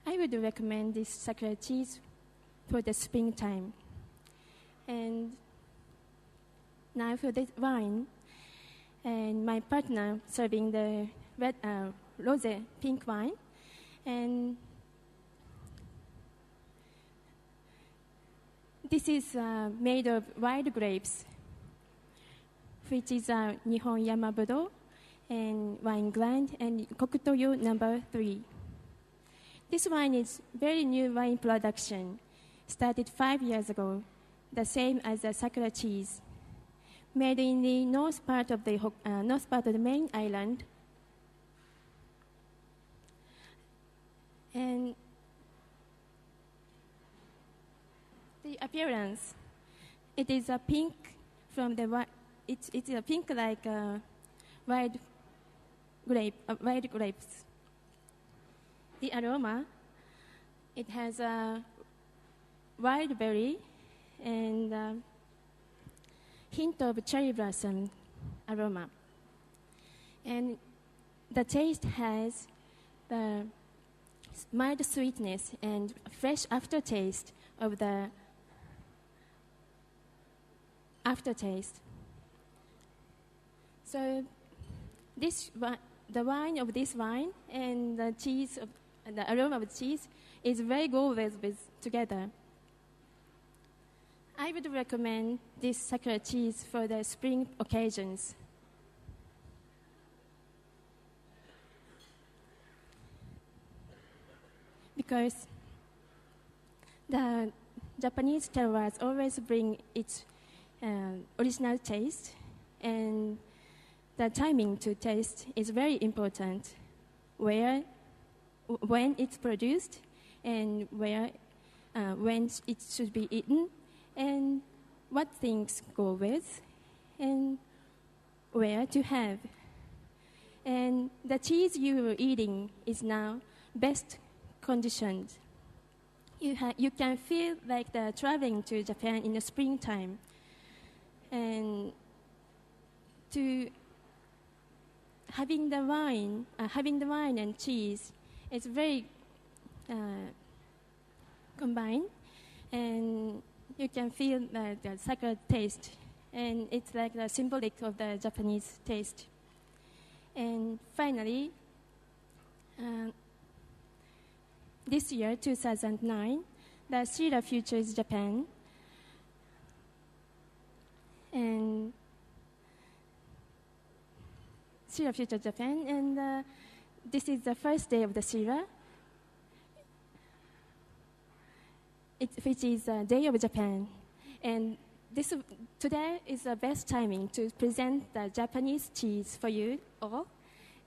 I would recommend this sakura cheese for the springtime. And now for the wine, and my partner serving the red rosé pink wine, and this is made of wild grapes, which is Nihon Yamabudo and wine grind and Kokutoyo number 3. This wine is very new wine production, started 5 years ago, the same as the sakura cheese, made in the north part of the main island. And the appearance, it is a pink from the it's a pink like wild grapes. The aroma, it has a wild berry and a hint of cherry blossom aroma. And the taste has the mild sweetness and fresh aftertaste of the aftertaste. So the wine of this wine and the cheese of the aroma of cheese is very good with together. I would recommend this sakura cheese for the spring occasions. Because the Japanese terroirs always bring its original taste, and the timing to taste is very important. When it's produced, and when it should be eaten, and what things go with, and where to have. And the cheese you are eating is now best conditioned. You can feel like traveling to Japan in the springtime, and to having the wine and cheese is very combined, and you can feel the sakura taste, and it's like the symbolic of the Japanese taste. And finally, this year, 2009, the Sirha Futures Japan, and Sirha Futures Japan, and this is the first day of the Sirha, which is the Day of Japan. And today is the best timing to present the Japanese cheese for you all.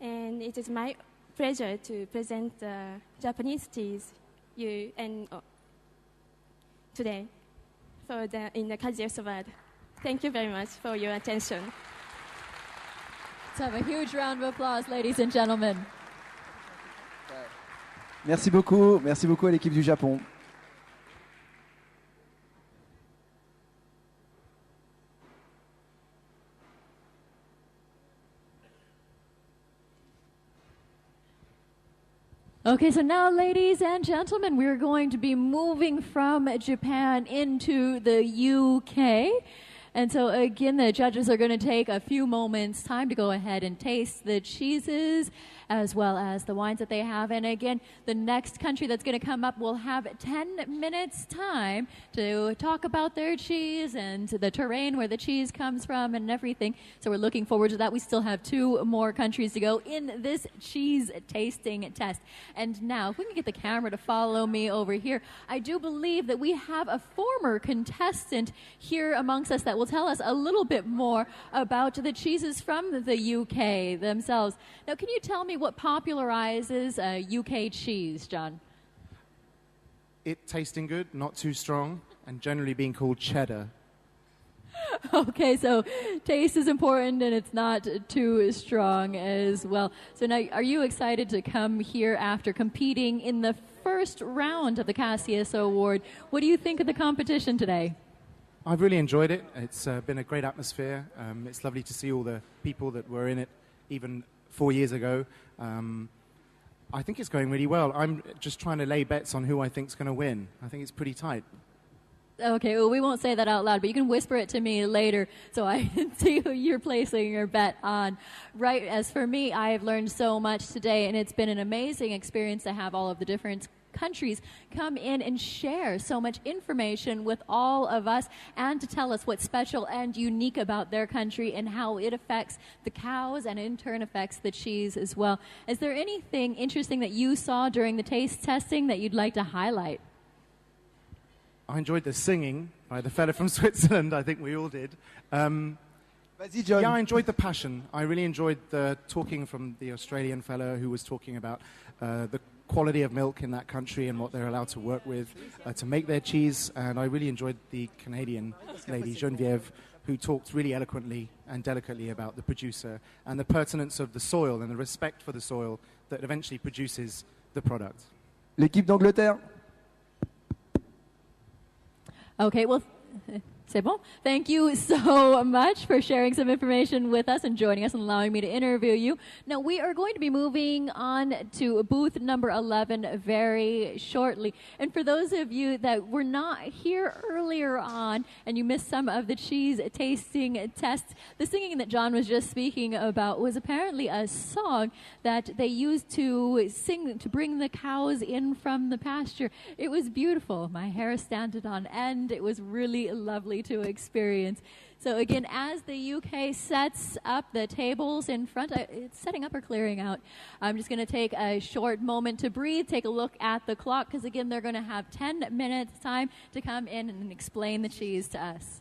And it is my pleasure to present the Japanese cheese today in the Caseus Award. Thank you very much for your attention. Let's have a huge round of applause, ladies and gentlemen. Merci beaucoup à l'équipe du Japon. Okay, so now, ladies and gentlemen, we're going to be moving from Japan into the UK. And so, again, the judges are going to take a few moments' time to go ahead and taste the cheeses as well as the wines that they have. And again, the next country that's going to come up will have 10 minutes time to talk about their cheese and the terrain where the cheese comes from and everything. So we're looking forward to that. We still have 2 more countries to go in this cheese tasting test. And now, if we can get the camera to follow me over here, I do believe that we have a former contestant here amongst us that will tell us a little bit more about the cheeses from the UK themselves. Now, can you tell me what popularizes UK cheese, John? It tasting good, not too strong, and generally being called cheddar. Okay, so taste is important and it's not too strong as well. So now, are you excited to come here after competing in the first round of the Caseus Award? What do you think of the competition today? I've really enjoyed it. It's been a great atmosphere. It's lovely to see all the people that were in it even 4 years ago. I think it's going really well. I'm just trying to lay bets on who I think's going to win. I think it's pretty tight. Okay, well, we won't say that out loud, but you can whisper it to me later so I can see who you're placing your bet on. Right, as for me, I have learned so much today, and it's been an amazing experience to have all of the different countries come in and share so much information with all of us and to tell us what's special and unique about their country and how it affects the cows and in turn affects the cheese as well. Is there anything interesting that you saw during the taste testing that you'd like to highlight? I enjoyed the singing by the fella from Switzerland. I think we all did. Vas-y, John. Yeah, I enjoyed the passion. I really enjoyed the talking from the Australian fellow who was talking about the quality of milk in that country and what they're allowed to work with to make their cheese. And I really enjoyed the Canadian lady, Geneviève, who talked really eloquently and delicately about the producer and the pertinence of the soil and the respect for the soil that eventually produces the product. L'équipe d'Angleterre. Okay, well, c'est bon. Thank you so much for sharing some information with us and joining us and allowing me to interview you. Now, we are going to be moving on to booth number 11 very shortly. And for those of you that were not here earlier on and you missed some of the cheese tasting tests, the singing that John was just speaking about was apparently a song that they used to sing to bring the cows in from the pasture. It was beautiful. My hair standed on end. It was really lovely to experience. So again, as the UK sets up the tables in front, it's setting up or clearing out. I'm just going to take a short moment to breathe, take a look at the clock, because again, they're going to have 10 minutes time to come in and explain the cheese to us.